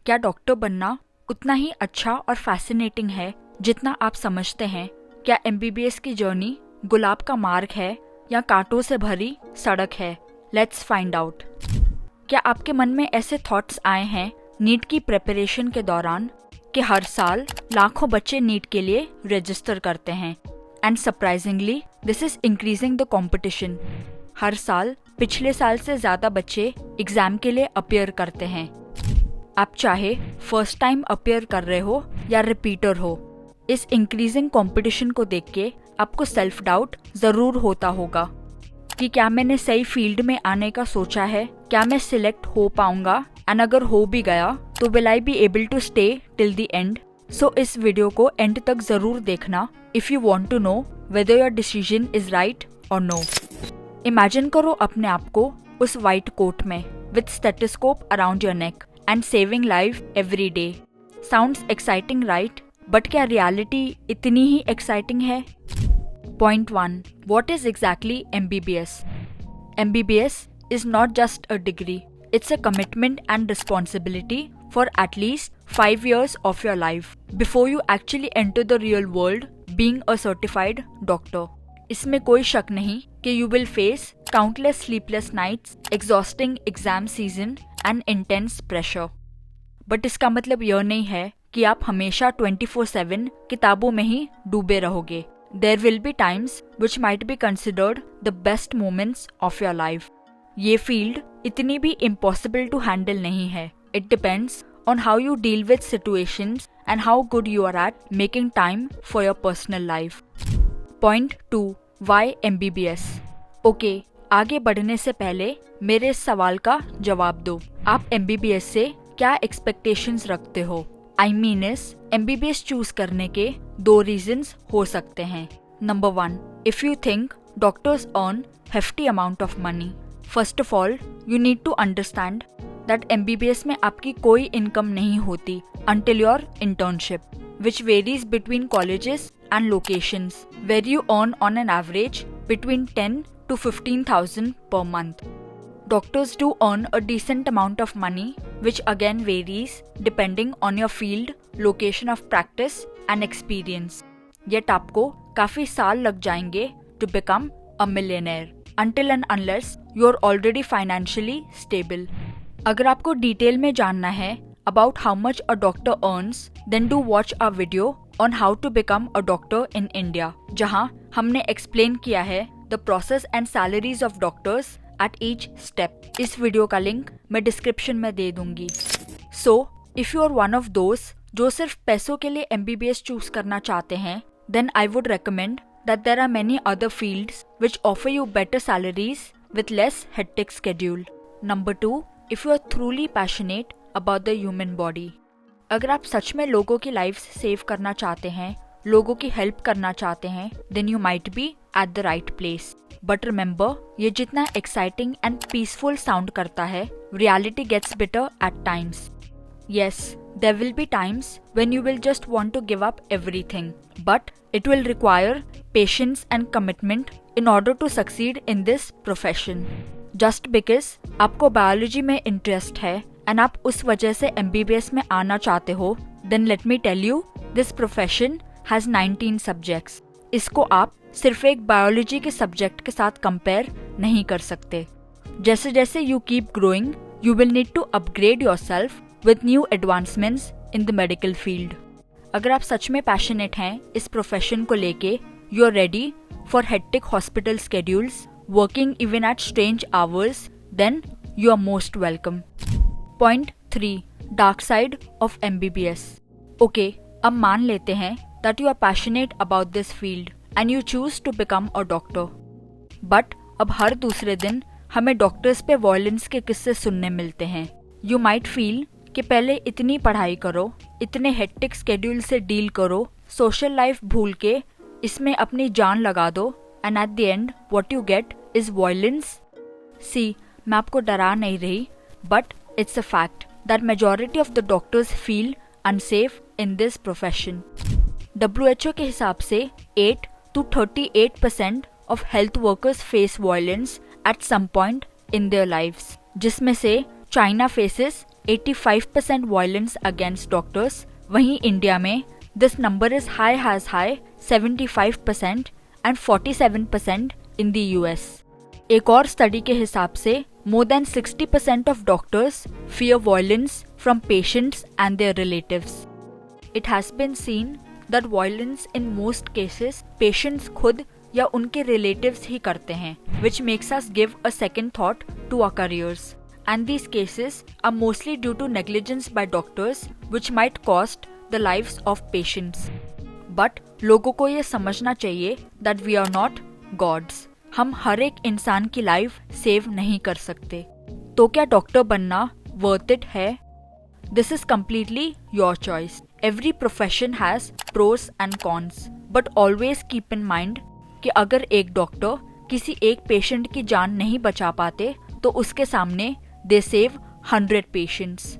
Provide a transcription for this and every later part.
क्या डॉक्टर बनना उतना ही अच्छा और फैसिनेटिंग है जितना आप समझते हैं? क्या एमबीबीएस की जर्नी गुलाब का मार्ग है या कांटों से भरी सड़क है? Let's find out. क्या आपके मन में ऐसे थॉट्स आए हैं नीट की प्रिपरेशन के दौरान कि हर साल लाखों बच्चे नीट के लिए रजिस्टर करते हैं and surprisingly this is increasing the competition. हर साल पिछले साल से ज्यादा बच्चे एग्जाम के लिए अपीयर करते हैं। आप चाहे फर्स्ट टाइम अपीयर कर रहे हो या रिपीटर हो, इस इंक्रीजिंग कंपटीशन को देख के आपको सेल्फ डाउट जरूर होता होगा कि क्या मैंने सही फील्ड में आने का सोचा है, क्या मैं सिलेक्ट हो पाऊंगा, एंड अगर हो भी गया तो will I be able to stay till the end. So इस वीडियो को एंड तक जरूर देखना if you want to know whether your decision is right or no. Imagine करो अपने आप को उस व्हाइट कोट में with stethoscope around your neck and saving life every day. Sounds exciting right? But क्या रियलिटी इतनी ही एक्साइटिंग है? Point 1. What is exactly MBBS? MBBS is not just a degree. It's a commitment and responsibility for at least 5 years of your life before you actually enter the real world being a certified doctor. इसमें कोई शक नहीं कि you will face countless sleepless nights, exhausting exam season and intense pressure. But इसका मतलब यह नहीं है कि आप हमेशा 24/7 किताबों में ही डूबे रहोगे. There will be times which might be considered the best moments of your life. ये फील्ड इतनी भी impossible to handle नहीं है. It depends on how you deal with situations and how good you are at making time for your personal life. Point 2. Why MBBS? Okay, आगे बढ़ने से पहले मेरे इस सवाल का जवाब दो। आप MBBS से क्या expectations रखते हो? I mean is MBBS choose करने के 2 रीजंस हो सकते हैं। Number 1, if you think doctors earn hefty amount of money. First of all, you need to understand that MBBS में आपकी कोई इनकम नहीं होती until your internship, which varies between colleges and locations, where you earn on an average between 10 to 15,000 per month. Doctors do earn a decent amount of money, which again varies depending on your field, location of practice and experience. Yet आपको काफी साल लग जाएंगे to become a millionaire until and unless you are already financially stable. अगर आपको detail में जानना है about how much a doctor earns, then do watch our video on how to become a doctor in India, जहाँ हमने explain किया है the process and salaries of doctors at each step. इस वीडियो का link मैं description में दे दूंगी। So, if you are one of those जो सिर्फ पैसों के लिए MBBS चूज करना चाहते हैं, then I would recommend that there are many other fields which offer you better salaries with less hectic schedule. Number 2, if you are truly passionate about the human body. अगर आप सच में लोगों की life save करना चाहते हैं, लोगों की हेल्प करना चाहते हैं, then you might be at the right place. But remember, ये जितना exciting and peaceful sound करता है, reality gets bitter at times. Yes, there will be times when you will just want to give up everything, but it will require patience and commitment in order to succeed in this profession. Just because आपको biology में interest है and आप उस वजह से MBBS में आना चाहते हो, then let me tell you, this profession has 19 subjects. इसको आप सिर्फ एक बायोलॉजी के सब्जेक्ट के साथ कंपेयर नहीं कर सकते। जैसे जैसे you keep growing, you will need to upgrade yourself with new advancements in the medical field. अगर आप सच में पैशनेट हैं इस प्रोफेशन को लेके, you are ready for hectic hospital schedules, working even at strange hours, then you are most welcome. Point 3, dark side of MBBS. Okay, अब मान लेते हैं that you are passionate about this field and you choose to become a doctor. But अब हर दूसरे दिन हमें doctors पे violence के किस्से सुनने मिलते हैं. You might feel कि पहले इतनी पढ़ाई करो, इतने हेक्टिक स्केड्यूल से डील करो, सोशल लाइफ भूल के इसमें अपनी जान लगा दो, and at the end what you get is violence. See, मैं आपको डरा नहीं रही, but it's a fact that majority of the doctors feel unsafe in this profession. WHO के हिसाब से 8 to 38% of health workers face violence at some point in their lives, जिसमें से China faces 85% violence against doctors, वहीं India में this number is high 75% and 47% in the US. एक और study के हिसाब से more than 60% of doctors fear violence from patients and their relatives. It has been seen that violence in most cases patients खुद या उनके relatives ही करते हैं, which makes us give a second thought to our careers. And these cases are mostly due to negligence by doctors, which might cost the lives of patients. But लोगों को ये समझना चाहिए that we are not gods. हम हर एक इंसान की life save नहीं कर सकते। तो क्या डॉक्टर बनना वर्थ इट है? This is completely your choice. Every profession has pros and cons, but always keep in mind कि अगर एक डॉक्टर किसी एक पेशेंट की जान नहीं बचा पाते तो उसके सामने दे सेव 100 पेशेंट्स।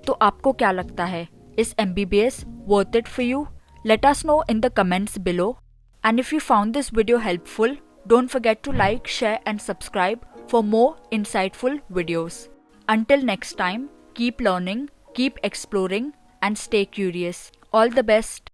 तो आपको क्या लगता है, is MBBS worth it for you? Let us know in the comments below. And if you found this video helpful, don't forget to like, share and subscribe for more insightful videos. Until next time, keep learning, keep exploring and stay curious. All the best.